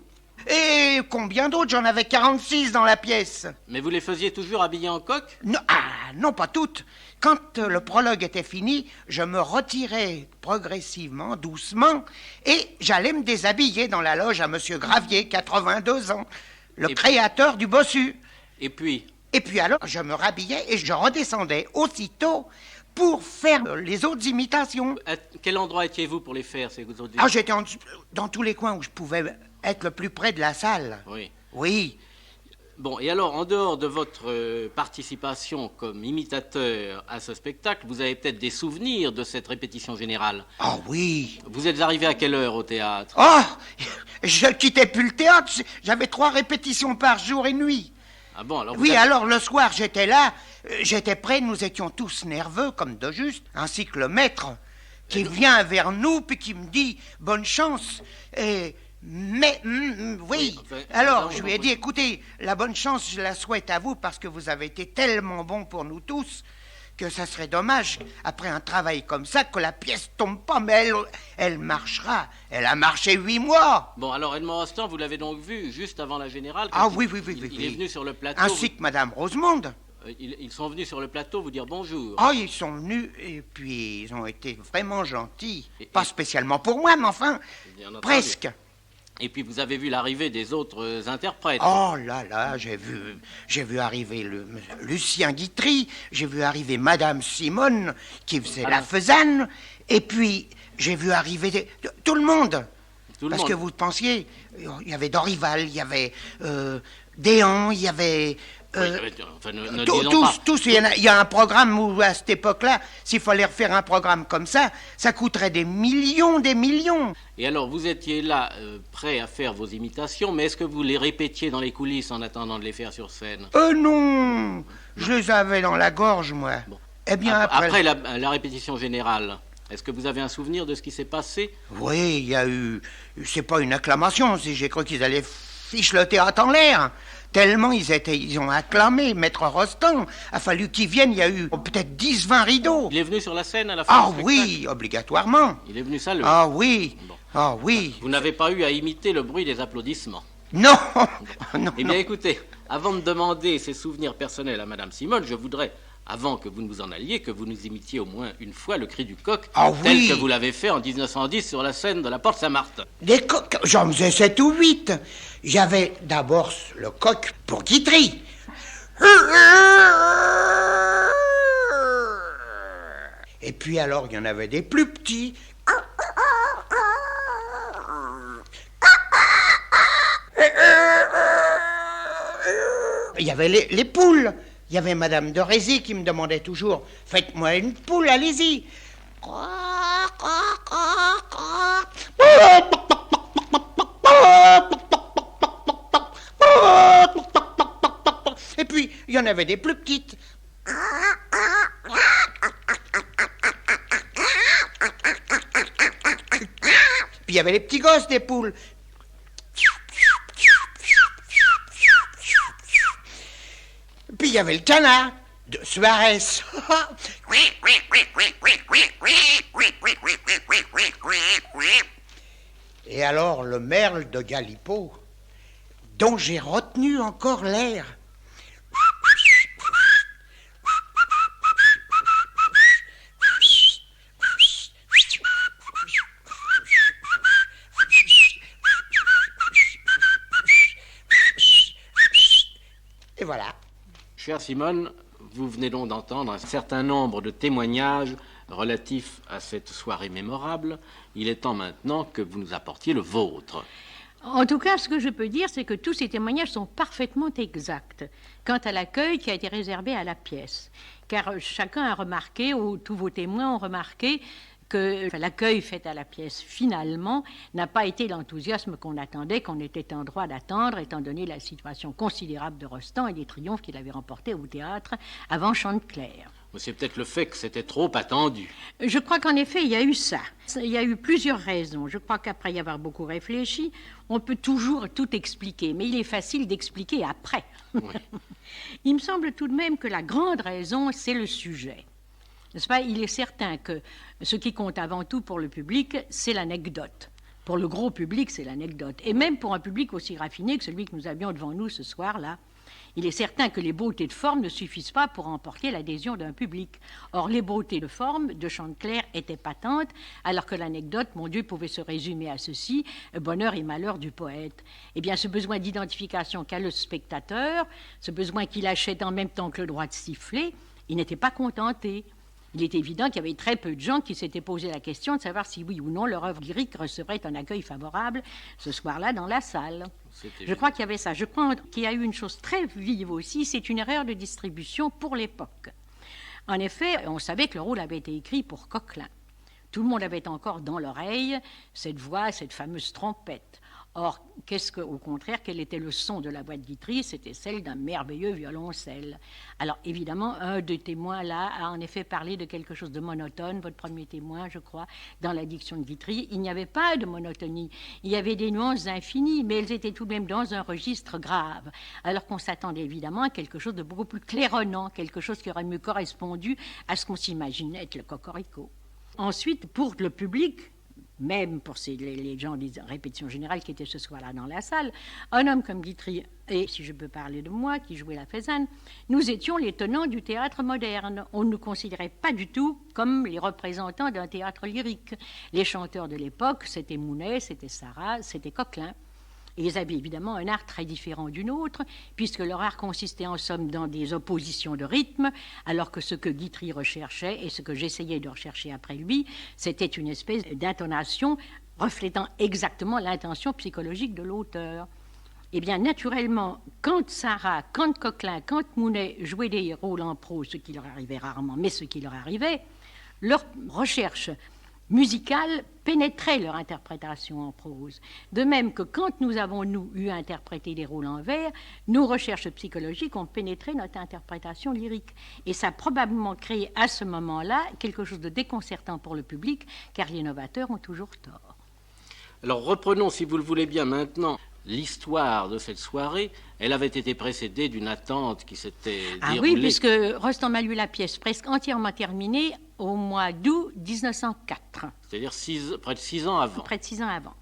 Et combien d'autres? J'en avais 46 dans la pièce. Mais vous les faisiez toujours habillés en coq? Non, non, pas toutes. Quand le prologue était fini, je me retirais progressivement, doucement, et j'allais me déshabiller dans la loge à Monsieur Gravier, 82 ans, le créateur du bossu. Et puis? Et puis alors, je me rhabillais et je redescendais aussitôt pour faire les autres imitations. À quel endroit étiez-vous pour les faire, ces autres imitations? Ah, j'étais dans tous les coins où je pouvais être le plus près de la salle. Oui. Oui. Bon, et alors, en dehors de votre participation comme imitateur à ce spectacle, vous avez peut-être des souvenirs de cette répétition générale? Ah oui. Vous êtes arrivé à quelle heure au théâtre? Oh, je quittais plus le théâtre, j'avais 3 répétitions par jour et nuit. Ah bon, alors oui, alors le soir, j'étais là, j'étais prêt, nous étions tous nerveux, comme de juste, ainsi que le maître, qui vient vers nous, puis qui me dit « bonne chance », et... Mais, oui, enfin, alors je lui ai dit, écoutez, la bonne chance, je la souhaite à vous parce que vous avez été tellement bon pour nous tous que ça serait dommage, après un travail comme ça, que la pièce tombe pas, mais elle marchera. Elle a marché 8 mois. Bon, alors Edmond Rostand, vous l'avez donc vu juste avant la générale? Ah oui. Il est venu sur le plateau. Ainsi que Madame Rosemonde. Ils sont venus sur le plateau vous dire bonjour. Oh, ils sont venus et puis ils ont été vraiment gentils. Pas spécialement pour moi, mais enfin, presque. Et puis vous avez vu l'arrivée des autres interprètes. Oh là là, j'ai vu arriver Lucien Guitry, j'ai vu arriver Madame Simone qui faisait la faisane, et puis j'ai vu arriver tout le monde. Parce que vous pensiez, il y avait Dorival, il y avait Déhan, il y avait... tous, il y a un programme où, à cette époque-là, s'il fallait refaire un programme comme ça coûterait des millions. Et alors, vous étiez là, prêt à faire vos imitations, mais est-ce que vous les répétiez dans les coulisses en attendant de les faire sur scène? Non, je les avais dans la gorge, moi. Bon. Eh bien, après la répétition générale, est-ce que vous avez un souvenir de ce qui s'est passé? Oui, il y a eu... C'est pas une acclamation, j'ai cru qu'ils allaient fiche le théâtre en l'air. Tellement ils ont acclamé Maître Rostand. A fallu qu'ils viennent, il y a eu peut-être 10-20 rideaux. Il est venu sur la scène à la fin du spectacle? Oui, obligatoirement. Il est venu saluer? Ah oui, bon. Ah oui. Vous n'avez pas eu à imiter le bruit des applaudissements? Non, non. Eh bien écoutez, avant de demander ses souvenirs personnels à Madame Simone, je voudrais, avant que vous ne vous en alliez, que vous nous imitiez au moins une fois le cri du coq, tel que vous l'avez fait en 1910 sur la scène de la Porte Saint-Martin. Des coqs, j'en faisais 7 ou 8. J'avais d'abord le coq pour Guitry. Et puis alors, il y en avait des plus petits. Il y avait les poules. Il y avait Madame de Rézy qui me demandait toujours « Faites-moi une poule, allez-y !» Et puis, il y en avait des plus petites. Puis il y avait les petits gosses des poules. Puis il y avait le canard de Suarez. Et alors le merle de Galipo, dont j'ai retenu encore l'air. Et voilà. Chère Simone, vous venez donc d'entendre un certain nombre de témoignages relatifs à cette soirée mémorable. Il est temps maintenant que vous nous apportiez le vôtre. En tout cas, ce que je peux dire, c'est que tous ces témoignages sont parfaitement exacts quant à l'accueil qui a été réservé à la pièce. Car chacun a remarqué, ou tous vos témoins ont remarqué, que l'accueil fait à la pièce, finalement, n'a pas été l'enthousiasme qu'on attendait, qu'on était en droit d'attendre, étant donné la situation considérable de Rostand et les triomphes qu'il avait remportés au théâtre avant Chanteclair. C'est peut-être le fait que c'était trop attendu. Je crois qu'en effet, il y a eu ça. Il y a eu plusieurs raisons. Je crois qu'après y avoir beaucoup réfléchi, on peut toujours tout expliquer, mais il est facile d'expliquer après. Oui. Il me semble tout de même que la grande raison, c'est le sujet. N'est-ce pas? Il est certain que ce qui compte avant tout pour le public, c'est l'anecdote. Pour le gros public, c'est l'anecdote. Et même pour un public aussi raffiné que celui que nous avions devant nous ce soir-là, il est certain que les beautés de forme ne suffisent pas pour emporter l'adhésion d'un public. Or, les beautés de forme de Chanteclair étaient patentes, alors que l'anecdote, mon Dieu, pouvait se résumer à ceci, bonheur et malheur du poète. Eh bien, ce besoin d'identification qu'a le spectateur, ce besoin qu'il achète en même temps que le droit de siffler, il n'était pas contenté. Il est évident qu'il y avait très peu de gens qui s'étaient posé la question de savoir si oui ou non leur œuvre lyrique recevrait un accueil favorable ce soir-là dans la salle. Je crois qu'il y avait ça. Je crois qu'il y a eu une chose très vive aussi, c'est une erreur de distribution pour l'époque. En effet, on savait que le rôle avait été écrit pour Coquelin. Tout le monde avait encore dans l'oreille cette voix, cette fameuse trompette. Or, au contraire, quel était le son de la voix de Guitry? C'était celle d'un merveilleux violoncelle. Alors, évidemment, un des témoins, là, a en effet parlé de quelque chose de monotone, votre premier témoin, je crois, dans la diction de Guitry. Il n'y avait pas de monotonie. Il y avait des nuances infinies, mais elles étaient tout de même dans un registre grave. Alors qu'on s'attendait évidemment à quelque chose de beaucoup plus claironnant, quelque chose qui aurait mieux correspondu à ce qu'on s'imaginait être le cocorico. Ensuite, pour le public, même pour les gens des répétitions générales qui étaient ce soir-là dans la salle, un homme comme Guitry, et si je peux parler de moi, qui jouait la Faisane, nous étions les tenants du théâtre moderne. On ne nous considérait pas du tout comme les représentants d'un théâtre lyrique. Les chanteurs de l'époque, c'était Mounet, c'était Sarrat, c'était Coquelin. Et ils avaient évidemment un art très différent du nôtre, puisque leur art consistait en somme dans des oppositions de rythme, alors que ce que Guitry recherchait, et ce que j'essayais de rechercher après lui, c'était une espèce d'intonation reflétant exactement l'intention psychologique de l'auteur. Eh bien, naturellement, quand Sarrat, quand Coquelin, quand Mounet jouaient des rôles en prose, ce qui leur arrivait rarement, mais ce qui leur arrivait, leur recherche musicale pénétrait leur interprétation en prose. De même que quand nous avons, nous, eu à interpréter des rôles en vers, nos recherches psychologiques ont pénétré notre interprétation lyrique. Et ça a probablement créé à ce moment-là quelque chose de déconcertant pour le public, car les novateurs ont toujours tort. Alors reprenons, si vous le voulez bien maintenant, l'histoire de cette soirée. Elle avait été précédée d'une attente qui s'était déroulée. Oui, puisque Rostand a lu la pièce presque entièrement terminée au mois d'août 1904. C'est-à-dire près de 6 ans avant. Près de 6 ans avant.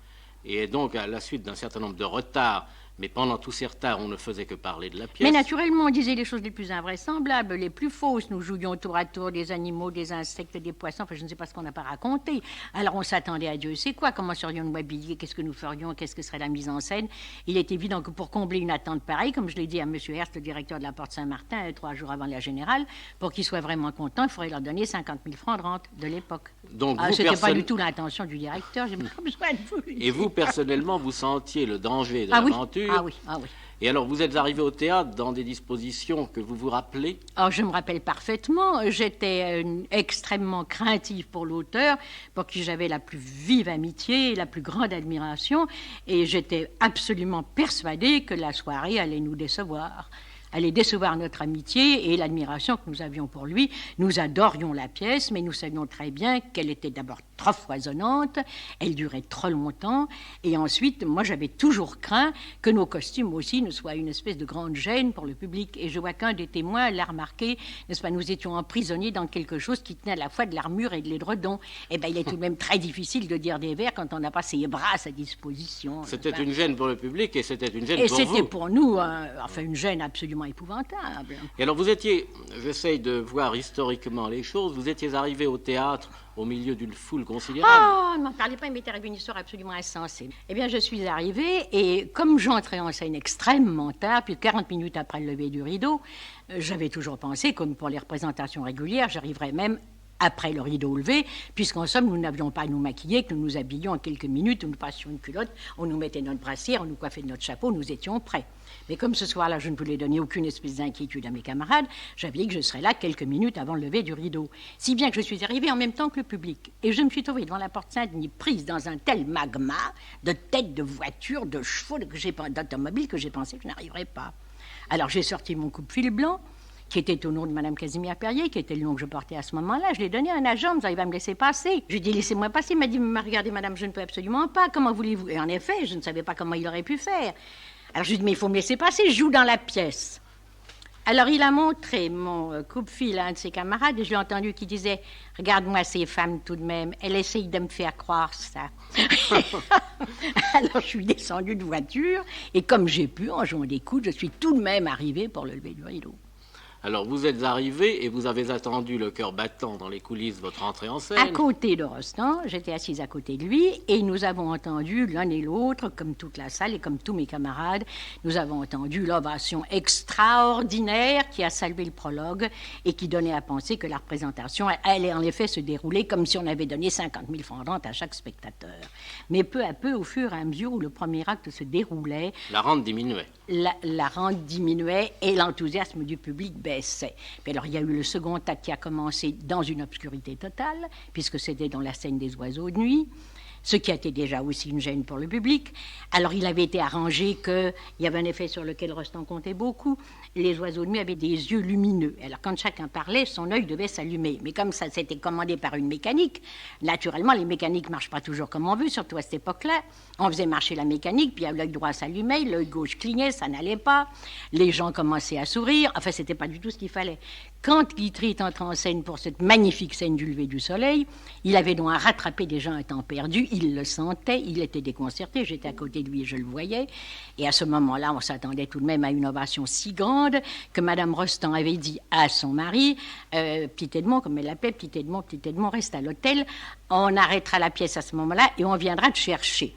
Et donc, à la suite d'un certain nombre de retards, mais pendant tous ces retards, on ne faisait que parler de la pièce. Mais naturellement, on disait les choses les plus invraisemblables, les plus fausses. Nous jouions tour à tour des animaux, des insectes, des poissons. Enfin, je ne sais pas ce qu'on n'a pas raconté. Alors, on s'attendait à Dieu sait quoi. Comment serions-nous habillés? Qu'est-ce que nous ferions? Qu'est-ce que serait la mise en scène? Il est évident que pour combler une attente pareille, comme je l'ai dit à M. Herbst, le directeur de la Porte Saint-Martin, 3 jours avant la Générale, pour qu'il soit vraiment content, il faudrait leur donner 50 000 francs de rente de l'époque. Donc, ce n'était pas du tout l'intention du directeur. J'ai pas besoin de vous. Et vous, personnellement, vous sentiez le danger de l'aventure? Ah oui, ah oui. Et alors, vous êtes arrivé au théâtre dans des dispositions que vous vous rappelez? Alors, je me rappelle parfaitement. J'étais extrêmement craintive pour l'auteur, pour qui j'avais la plus vive amitié et la plus grande admiration. Et j'étais absolument persuadée que la soirée allait nous décevoir. Allait décevoir notre amitié et l'admiration que nous avions pour lui. Nous adorions la pièce, mais nous savions très bien qu'elle était d'abord trop foisonnante, elle durait trop longtemps, et ensuite, moi j'avais toujours craint que nos costumes aussi ne soient une espèce de grande gêne pour le public. Et je vois qu'un des témoins l'a remarqué, n'est-ce pas, nous étions emprisonnés dans quelque chose qui tenait à la fois de l'armure et de l'édredon. Eh bien, il est tout de même très difficile de dire des vers quand on n'a pas ses bras à sa disposition. C'était une gêne pour le public et c'était une gêne pour vous. Et c'était pour nous, une gêne absolument épouvantable. Et alors vous étiez, j'essaye de voir historiquement les choses, vous étiez arrivé au théâtre au milieu d'une foule considérable. Ah, ne m'en parlez pas, il m'est arrivé une histoire absolument insensée. Eh bien, je suis arrivée et comme j'entrais en scène extrêmement tard, puis 40 minutes après le lever du rideau, j'avais toujours pensé, comme pour les représentations régulières, j'arriverais même après le rideau levé, puisqu'en somme, nous n'avions pas à nous maquiller, que nous nous habillions en quelques minutes, nous passions une culotte, on nous mettait notre brassière, on nous coiffait de notre chapeau, nous étions prêts. Mais comme ce soir-là, je ne voulais donner aucune espèce d'inquiétude à mes camarades, j'avais dit que je serais là quelques minutes avant le lever du rideau. Si bien que je suis arrivée en même temps que le public. Et je me suis trouvée devant la porte Saint-Denis, prise dans un tel magma de têtes, de voitures, de chevaux, d'automobiles, que j'ai pensé que je n'arriverais pas. Alors j'ai sorti mon coupe-fil blanc, qui était au nom de Mme Casimir Perrier, qui était le nom que je portais à ce moment-là. Je l'ai donné à un agent, il va me laisser passer. Je lui ai dit, laissez-moi passer. Il m'a dit, regardez, madame, je ne peux absolument pas. Comment voulez-vous? Et en effet, je ne savais pas comment il aurait pu faire. Alors je lui ai dit, mais il faut me laisser passer, je joue dans la pièce. Alors il a montré mon coupe-fil à un de ses camarades et je l'ai entendu qui disait, regarde-moi ces femmes tout de même, elles essayent de me faire croire ça. Alors je suis descendue de voiture et comme j'ai pu, en jouant des coudes, je suis tout de même arrivée pour le lever du rideau. Alors, vous êtes arrivé et vous avez attendu le cœur battant dans les coulisses votre entrée en scène. À côté de Rostand, j'étais assise à côté de lui et nous avons entendu l'un et l'autre, comme toute la salle et comme tous mes camarades, nous avons entendu l'ovation extraordinaire qui a salué le prologue et qui donnait à penser que la représentation allait en effet se dérouler comme si on avait donné 50 000 francs de rente à chaque spectateur. Mais peu à peu, au fur et à mesure où le premier acte se déroulait, la rente diminuait. La rente diminuait et l'enthousiasme du public baissait. Puis alors, il y a eu le second acte qui a commencé dans une obscurité totale, puisque c'était dans la scène des oiseaux de nuit, ce qui a été déjà aussi une gêne pour le public. Alors, il avait été arrangé qu'il y avait un effet sur lequel Rostand comptait beaucoup. Les oiseaux de nuit avaient des yeux lumineux. Alors, quand chacun parlait, son œil devait s'allumer. Mais comme ça s'était commandé par une mécanique, naturellement, les mécaniques ne marchent pas toujours comme on veut, surtout à cette époque-là. On faisait marcher la mécanique, puis l'œil droit s'allumait, l'œil gauche clignait, ça n'allait pas. Les gens commençaient à sourire. Enfin, c'était pas du tout ce qu'il fallait. Quand Guitry est entré en scène pour cette magnifique scène du lever du soleil, il avait donc à rattraper des gens à temps perdu. il le sentait, il était déconcerté, j'étais à côté de lui et je le voyais. Et à ce moment-là, on s'attendait tout de même à une ovation si grande que Madame Rostand avait dit à son mari, Petit Edmond, comme elle l'appelait, Petit Edmond, reste à l'hôtel, on arrêtera la pièce à ce moment-là et on viendra te chercher.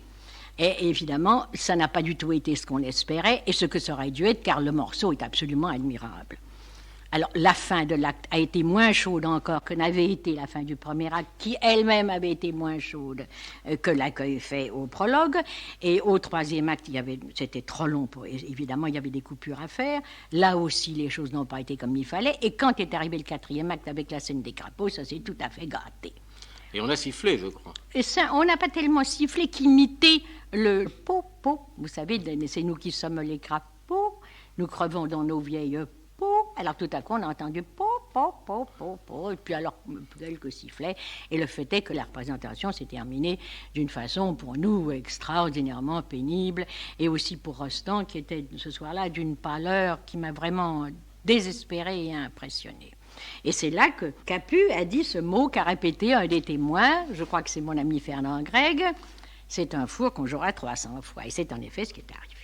Et évidemment, ça n'a pas du tout été ce qu'on espérait et ce que ça aurait dû être, car le morceau est absolument admirable. Alors, la fin de l'acte a été moins chaude encore que n'avait été la fin du premier acte, qui elle-même avait été moins chaude que l'accueil fait au prologue. Et au troisième acte, c'était trop long. Évidemment, il y avait des coupures à faire. Là aussi, les choses n'ont pas été comme il fallait. Et quand est arrivé le quatrième acte avec la scène des crapauds, ça s'est tout à fait gâté. Et on a sifflé, je crois. Et ça, on n'a pas tellement sifflé qu'imiter le po. Vous savez, c'est nous qui sommes les crapauds. Nous crevons dans nos vieilles peaux. Alors tout à coup, on a entendu po. Et puis alors, quelques sifflets. Et le fait est que la représentation s'est terminée d'une façon, pour nous, extraordinairement pénible. Et aussi pour Rostand, qui était ce soir-là d'une pâleur qui m'a vraiment désespérée et impressionnée. Et c'est là que Capu a dit ce mot qu'a répété un des témoins, je crois que c'est mon ami Fernand Gregg, c'est un four qu'on jouera 300 fois. Et c'est en effet ce qui est arrivé.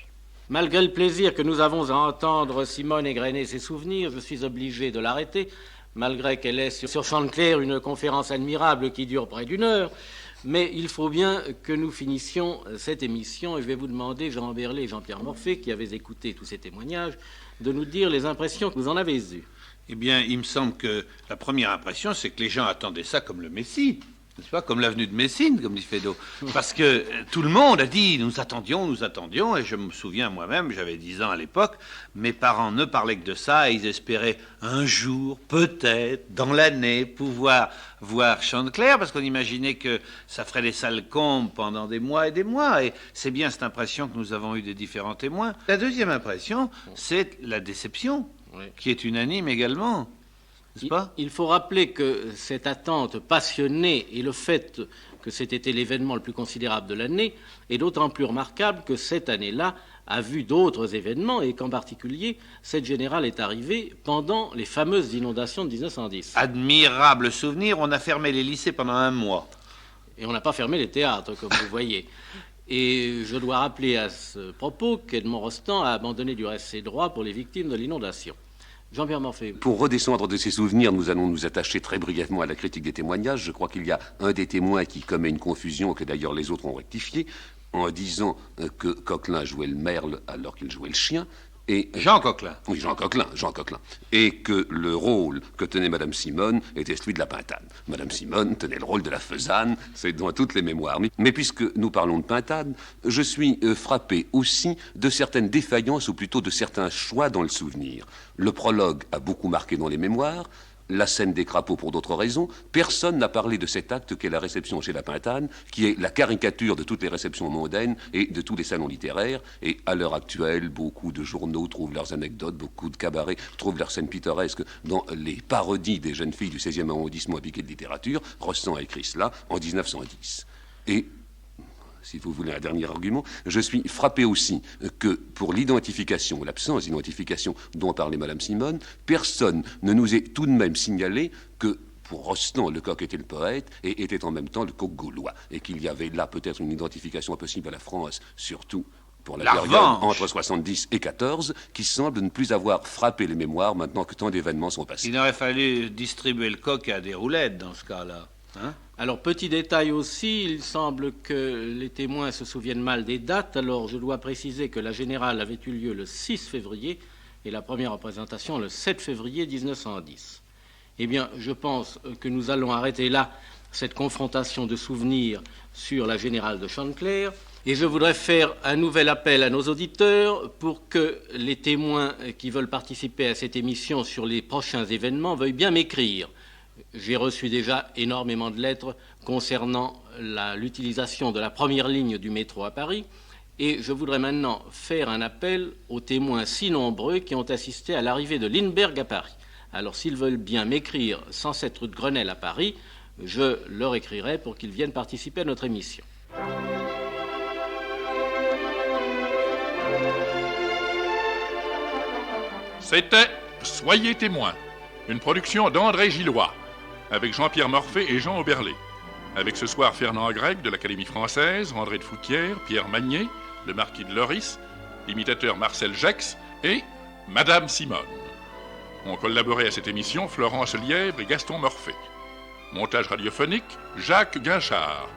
Malgré le plaisir que nous avons à entendre Simone égrener ses souvenirs, je suis obligé de l'arrêter, malgré qu'elle ait sur Chanteclair une conférence admirable qui dure près d'1 heure. Mais il faut bien que nous finissions cette émission et je vais vous demander, Jean Berlet et Jean-Pierre Morphée, qui avez écouté tous ces témoignages, de nous dire les impressions que vous en avez eues. Eh bien, il me semble que la première impression, c'est que les gens attendaient ça comme le Messie, n'est-ce pas, comme l'avenue de Messine, comme dit Feydeau. Parce que tout le monde a dit, nous attendions, et je me souviens moi-même, j'avais 10 ans à l'époque, mes parents ne parlaient que de ça, et ils espéraient un jour, peut-être, dans l'année, pouvoir voir Chanteclair, parce qu'on imaginait que ça ferait des salles combles pendant des mois et des mois, et c'est bien cette impression que nous avons eue des différents témoins. La deuxième impression, c'est la déception. Oui. Qui est unanime également, n'est-ce pas ? Il faut rappeler que cette attente passionnée et le fait que c'était l'événement le plus considérable de l'année est d'autant plus remarquable que cette année-là a vu d'autres événements et qu'en particulier, cette générale est arrivée pendant les fameuses inondations de 1910. Admirable souvenir, on a fermé les lycées pendant 1 mois. Et on n'a pas fermé les théâtres, comme vous voyez. Et je dois rappeler à ce propos qu'Edmond Rostand a abandonné du reste ses droits pour les victimes de l'inondation. Jean-Pierre Morphée. Pour redescendre de ces souvenirs, nous allons nous attacher très brièvement à la critique des témoignages. Je crois qu'il y a un des témoins qui commet une confusion que d'ailleurs les autres ont rectifié en disant que Coquelin jouait le merle alors qu'il jouait le chien. Et Jean Coquelin. Oui, Jean Coquelin. Et que le rôle que tenait Madame Simone était celui de la pintade. Madame Simone tenait le rôle de la faisane, c'est dans toutes les mémoires. Mais puisque nous parlons de pintade, je suis frappé aussi de certaines défaillances, ou plutôt de certains choix dans le souvenir. Le prologue a beaucoup marqué dans les mémoires, la scène des crapauds pour d'autres raisons. Personne n'a parlé de cet acte qu'est la réception chez la Pintade, qui est la caricature de toutes les réceptions mondaines et de tous les salons littéraires. Et à l'heure actuelle, beaucoup de journaux trouvent leurs anecdotes, beaucoup de cabarets trouvent leurs scènes pittoresques dans les parodies des jeunes filles du 16e arrondissement appliqué de littérature. Rostand a écrit cela en 1910. Et si vous voulez un dernier argument, je suis frappé aussi que pour l'identification, ou l'absence d'identification dont parlait Madame Simone, personne ne nous ait tout de même signalé que pour Rostand, le coq était le poète et était en même temps le coq gaulois, et qu'il y avait là peut-être une identification impossible à la France, surtout pour la période entre 70 et 14, qui semble ne plus avoir frappé les mémoires maintenant que tant d'événements sont passés. Il aurait fallu distribuer le coq à des roulettes dans ce cas-là. Hein? Alors, petit détail aussi, il semble que les témoins se souviennent mal des dates. Alors, je dois préciser que la générale avait eu lieu le 6 février et la première représentation le 7 février 1910. Eh bien, je pense que nous allons arrêter là cette confrontation de souvenirs sur la générale de Chanteclair. Et je voudrais faire un nouvel appel à nos auditeurs pour que les témoins qui veulent participer à cette émission sur les prochains événements veuillent bien m'écrire. J'ai reçu déjà énormément de lettres concernant l'utilisation de la première ligne du métro à Paris et je voudrais maintenant faire un appel aux témoins si nombreux qui ont assisté à l'arrivée de Lindbergh à Paris. Alors s'ils veulent bien m'écrire 107 rue de Grenelle à Paris, je leur écrirai pour qu'ils viennent participer à notre émission. C'était Soyez témoins, une production d'André Gillois, avec Jean-Pierre Morphée et Jean Oberlé. avec ce soir Fernand Gregg de l'Académie française, André de Fouquier, Pierre Magnier, le marquis de Loris, l'imitateur Marcel Gex et Madame Simone. Ont collaboré à cette émission Florence Lièvre et Gaston Morphée. Montage radiophonique, Jacques Guinchard.